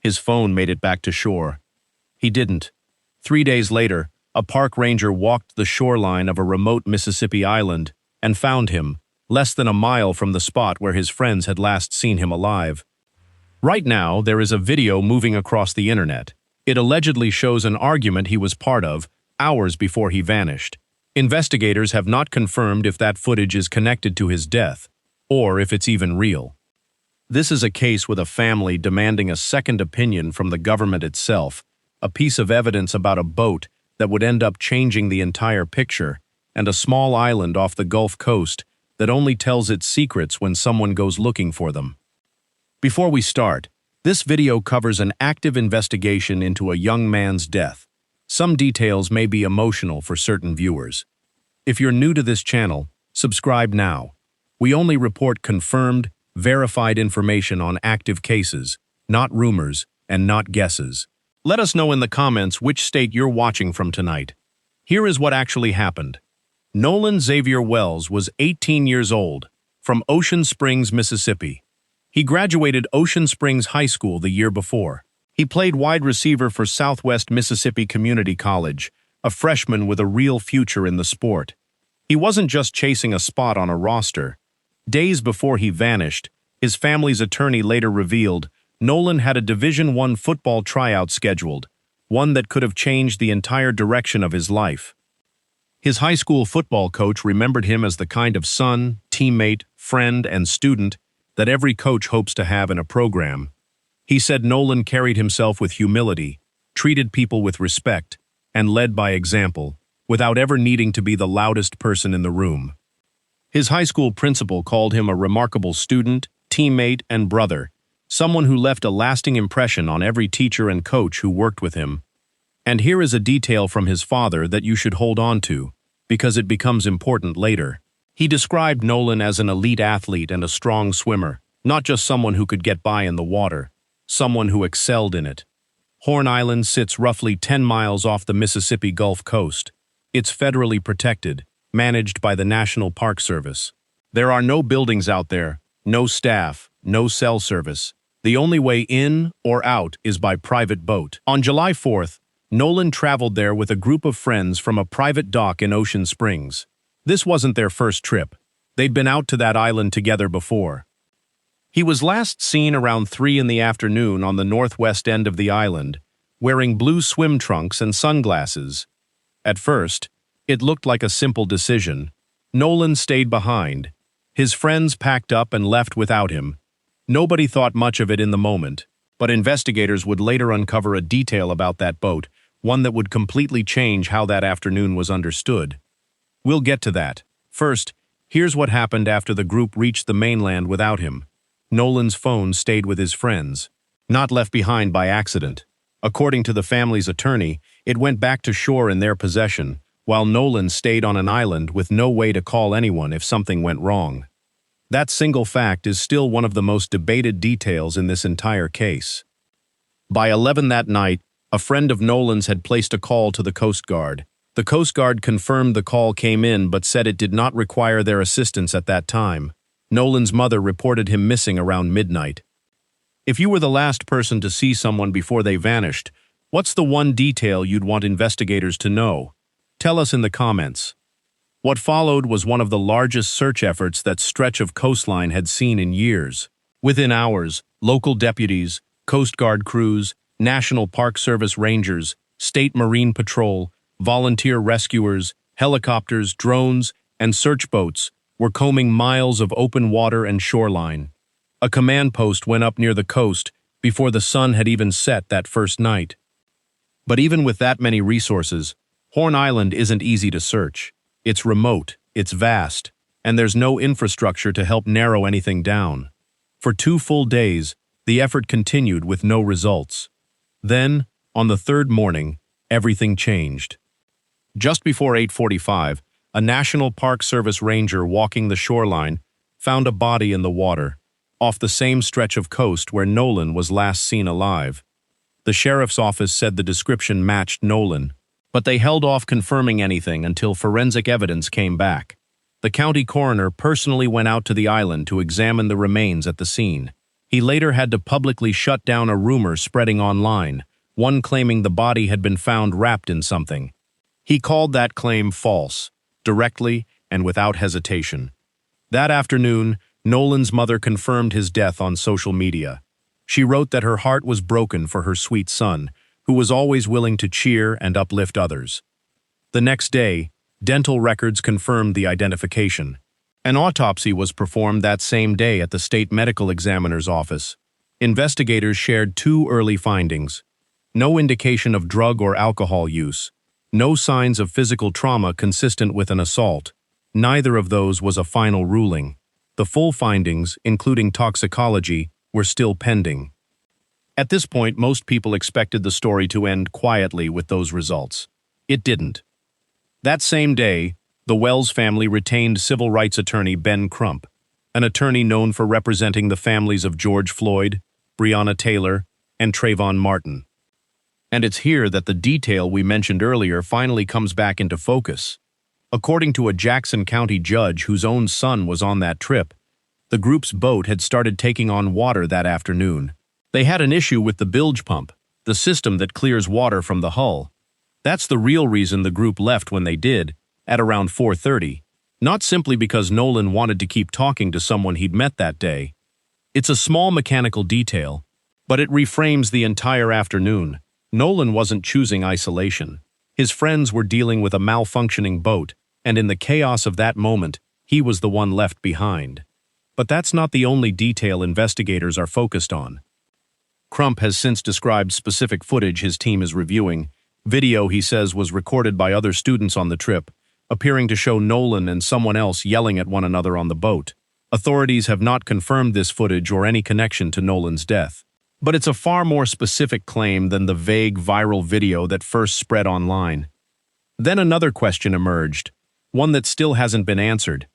his phone made it back to shore. He didn't. 3 days later, a park ranger walked the shoreline of a remote Mississippi island and found him, less than a mile from the spot where his friends had last seen him alive. Right now, there is a video moving across the internet. It allegedly shows an argument he was part of hours before he vanished. Investigators have not confirmed if that footage is connected to his death, or if it's even real. This is a case with a family demanding a second opinion from the government itself, a piece of evidence about a boat that would end up changing the entire picture, and a small island off the Gulf Coast that only tells its secrets when someone goes looking for them. Before we start, this video covers an active investigation into a young man's death. Some details may be emotional for certain viewers. If you're new to this channel, subscribe now. We only report confirmed, verified information on active cases, not rumors and not guesses. Let us know in the comments which state you're watching from tonight. Here is what actually happened. Nolan Xavier Wells was 18 years old, from Ocean Springs, Mississippi. He graduated Ocean Springs High School the year before. He played wide receiver for Southwest Mississippi Community College, a freshman with a real future in the sport. He wasn't just chasing a spot on a roster. Days before he vanished, his family's attorney later revealed Nolan had a Division I football tryout scheduled, one that could have changed the entire direction of his life. His high school football coach remembered him as the kind of son, teammate, friend, and student that every coach hopes to have in a program. He said Nolan carried himself with humility, treated people with respect, and led by example, without ever needing to be the loudest person in the room. His high school principal called him a remarkable student, teammate, and brother, someone who left a lasting impression on every teacher and coach who worked with him. And here is a detail from his father that you should hold on to, because it becomes important later. He described Nolan as an elite athlete and a strong swimmer, not just someone who could get by in the water, someone who excelled in it. Horn Island sits roughly 10 miles off the Mississippi Gulf Coast. It's federally protected, managed by the National Park Service. There are no buildings out there, no staff, no cell service. The only way in or out is by private boat. On July 4th, Nolan traveled there with a group of friends from a private dock in Ocean Springs. This wasn't their first trip. They'd been out to that island together before. He was last seen around 3 in the afternoon on the northwest end of the island, wearing blue swim trunks and sunglasses. At first, it looked like a simple decision. Nolan stayed behind. His friends packed up and left without him. Nobody thought much of it in the moment, but investigators would later uncover a detail about that boat, one that would completely change how that afternoon was understood. We'll get to that. First, here's what happened after the group reached the mainland without him. Nolan's phone stayed with his friends, not left behind by accident. According to the family's attorney, it went back to shore in their possession, while Nolan stayed on an island with no way to call anyone if something went wrong. That single fact is still one of the most debated details in this entire case. By 11 that night, a friend of Nolan's had placed a call to the Coast Guard. The Coast Guard confirmed the call came in but said it did not require their assistance at that time. Nolan's mother reported him missing around midnight. If you were the last person to see someone before they vanished, what's the one detail you'd want investigators to know? Tell us in the comments. What followed was one of the largest search efforts that stretch of coastline had seen in years. Within hours, local deputies, Coast Guard crews, National Park Service rangers, State Marine Patrol, volunteer rescuers, helicopters, drones, and search boats were combing miles of open water and shoreline. A command post went up near the coast before the sun had even set that first night. But even with that many resources, Horn Island isn't easy to search. It's remote, it's vast, and there's no infrastructure to help narrow anything down. For 2 full days, the effort continued with no results. Then, on the third morning, everything changed. Just before 8:45, a National Park Service ranger walking the shoreline found a body in the water, off the same stretch of coast where Nolan was last seen alive. The sheriff's office said the description matched Nolan, but they held off confirming anything until forensic evidence came back. The county coroner personally went out to the island to examine the remains at the scene. He later had to publicly shut down a rumor spreading online, one claiming the body had been found wrapped in something. He called that claim false, directly and without hesitation. That afternoon, Nolan's mother confirmed his death on social media. She wrote that her heart was broken for her sweet son, who was always willing to cheer and uplift others. The next day, dental records confirmed the identification. An autopsy was performed that same day at the state medical examiner's office. Investigators shared two early findings: no indication of drug or alcohol use, no signs of physical trauma consistent with an assault. Neither of those was a final ruling. The full findings, including toxicology, were still pending. At this point, most people expected the story to end quietly with those results. It didn't. That same day, the Wells family retained civil rights attorney Ben Crump, an attorney known for representing the families of George Floyd, Breonna Taylor, and Trayvon Martin. And it's here that the detail we mentioned earlier finally comes back into focus. According to a Jackson County judge whose own son was on that trip, the group's boat had started taking on water that afternoon. They had an issue with the bilge pump, the system that clears water from the hull. That's the real reason the group left when they did, at around 4:30, not simply because Nolan wanted to keep talking to someone he'd met that day. It's a small mechanical detail, but it reframes the entire afternoon. Nolan wasn't choosing isolation. His friends were dealing with a malfunctioning boat, and in the chaos of that moment, he was the one left behind. But that's not the only detail investigators are focused on. Crump has since described specific footage his team is reviewing. Video, he says, was recorded by other students on the trip, appearing to show Nolan and someone else yelling at one another on the boat. Authorities have not confirmed this footage or any connection to Nolan's death. But it's a far more specific claim than the vague viral video that first spread online. Then another question emerged, one that still hasn't been answered.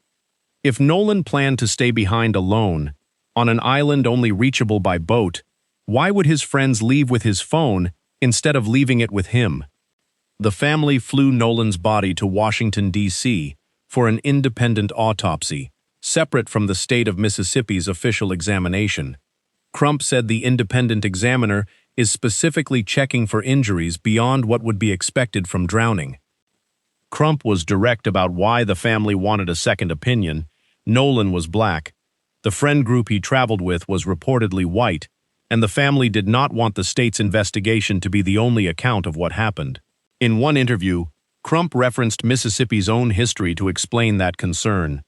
If Nolan planned to stay behind alone, on an island only reachable by boat, why would his friends leave with his phone instead of leaving it with him? The family flew Nolan's body to Washington, D.C. for an independent autopsy, separate from the state of Mississippi's official examination. Crump said the independent examiner is specifically checking for injuries beyond what would be expected from drowning. Crump was direct about why the family wanted a second opinion. Nolan was black. The friend group he traveled with was reportedly white, and the family did not want the state's investigation to be the only account of what happened. In one interview, Crump referenced Mississippi's own history to explain that concern.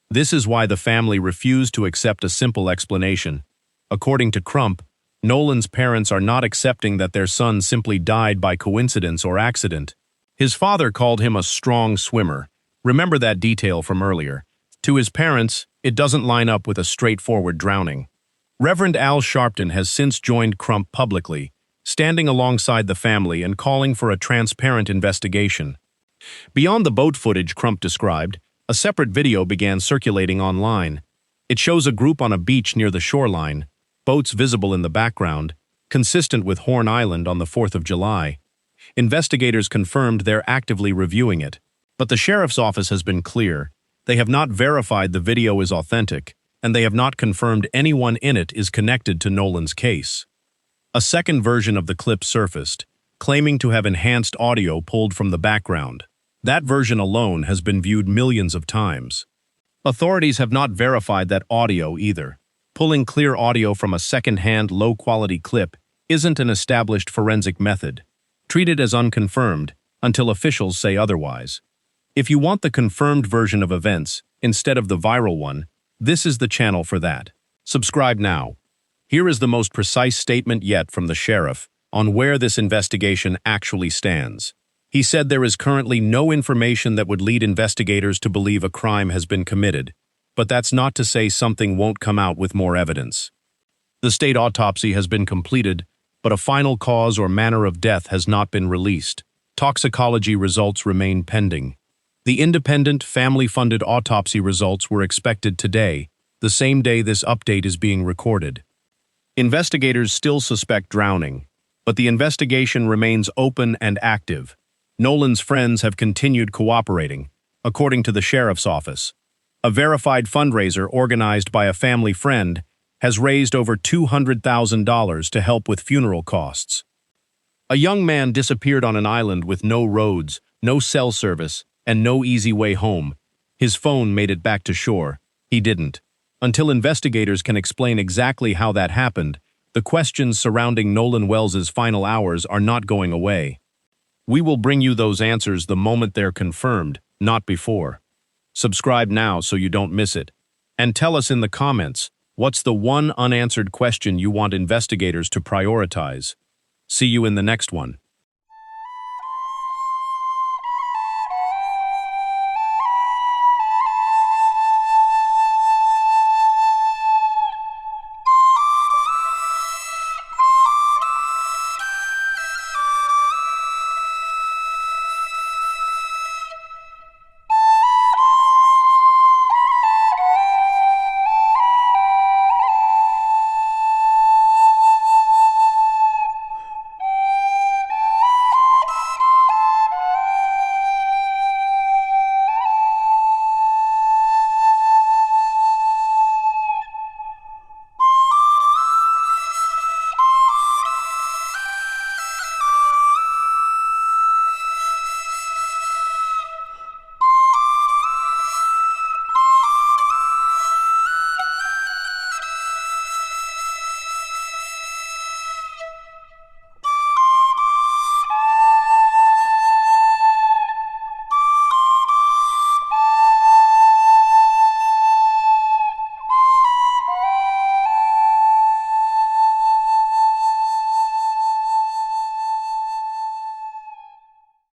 This is why the family refused to accept a simple explanation. According to Crump, Nolan's parents are not accepting that their son simply died by coincidence or accident. His father called him a strong swimmer. Remember that detail from earlier. To his parents, it doesn't line up with a straightforward drowning. Reverend Al Sharpton has since joined Crump publicly, standing alongside the family and calling for a transparent investigation. Beyond the boat footage Crump described, a separate video began circulating online. It shows a group on a beach near the shoreline, boats visible in the background, consistent with Horn Island on the 4th of July. Investigators confirmed they're actively reviewing it, but the sheriff's office has been clear. They have not verified the video is authentic, and they have not confirmed anyone in it is connected to Nolan's case. A second version of the clip surfaced, claiming to have enhanced audio pulled from the background. That version alone has been viewed millions of times. Authorities have not verified that audio either. Pulling clear audio from a second-hand, low-quality clip isn't an established forensic method. Treat it as unconfirmed until officials say otherwise. If you want the confirmed version of events instead of the viral one, this is the channel for that. Subscribe now. Here is the most precise statement yet from the sheriff on where this investigation actually stands. He said there is currently no information that would lead investigators to believe a crime has been committed, but that's not to say something won't come out with more evidence. The state autopsy has been completed, but a final cause or manner of death has not been released. Toxicology results remain pending. The independent, family-funded autopsy results were expected today, the same day this update is being recorded. Investigators still suspect drowning, but the investigation remains open and active. Nolan's friends have continued cooperating, according to the sheriff's office. A verified fundraiser organized by a family friend has raised over $200,000 to help with funeral costs. A young man disappeared on an island with no roads, no cell service, and no easy way home. His phone made it back to shore. He didn't. Until investigators can explain exactly how that happened, the questions surrounding Nolan Wells's final hours are not going away. We will bring you those answers the moment they're confirmed, not before. Subscribe now so you don't miss it. And tell us in the comments, what's the one unanswered question you want investigators to prioritize? See you in the next one.